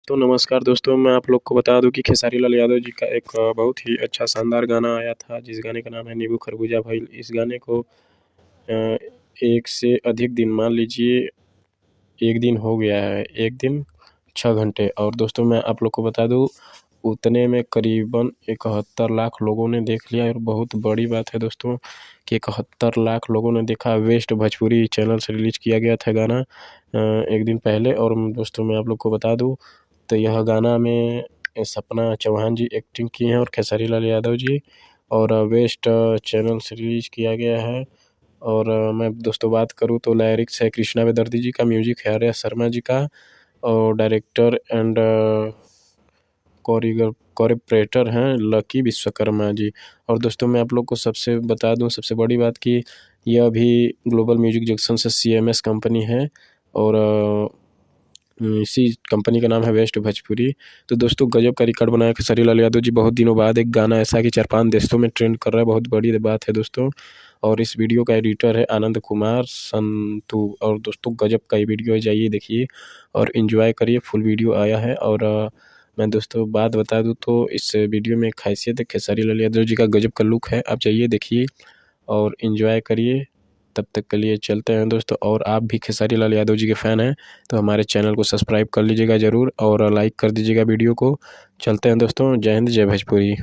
तो नमस्कार दोस्तों, मैं आप लोग को बता दूं कि खेसारी लाल यादव जी का एक बहुत ही अच्छा शानदार गाना आया था, जिस गाने का नाम है नींबू खरबूजा भाई। इस गाने को अ, एक से अधिक दिन, मान लीजिए 1 दिन हो गया है, 1 दिन 6 घंटे। और दोस्तों मैं आप लोग को बता दूं, उतने में करीबन 71 लाख लोगों ने देख लिया। और बहुत बड़ी बात है दोस्तों कि 71 लाख लोगों ने देखा। वेस्ट भोजपुरी चैनल से रिलीज किया गया था गाना 1 दिन पहले। और दोस्तों मैं आप लोग को बता दूं, तो यह गाना में सपना चौहान जी एक्टिंग की हैं और खेसारी लाल यादव जी, और वेस्ट चैनल से रिलीज किया गया है। और मैं दोस्तों बात करूं तो लिरिक्स है कृष्णा बेदर्दी जी का, म्यूजिक है आर्या शर्मा जी का, और डायरेक्टर एंड कोरियोप्रेटर हैं लकी विश्वकर्मा जी। और दोस्तों मैं आप लोग को सबसे बता दूं, सबसे बड़ी बात कि यह भी ग्लोबल म्यूजिक जंक्शन से CMS कंपनी है, और इसी कंपनी का नाम है वेस्ट भोजपुरी। तो दोस्तों गजब का रिकॉर्ड बनाया खेसारी लाल यादव जी। बहुत दिनों बाद एक गाना ऐसा कि 4-5 देशों में ट्रेंड कर रहा है, बहुत बड़ी बात है दोस्तों। और इस वीडियो का एडिटर है आनंद कुमार संतु। और दोस्तों गजब का ये वीडियो है, जाइए देखिए और इन्जॉय करिए। फुल वीडियो आया है। और मैं दोस्तों बात बता दूं तो इस वीडियो में एक खासियत है, खेसारी लाल यादव जी का गजब का लुक है। आप जाइए देखिए और इन्जॉय करिए। तब तक के लिए चलते हैं दोस्तों। और आप भी खेसारी लाल यादव जी के फ़ैन हैं तो हमारे चैनल को सब्सक्राइब कर लीजिएगा ज़रूर, और लाइक कर दीजिएगा वीडियो को। चलते हैं दोस्तों, जय हिंद जय भोजपुरी।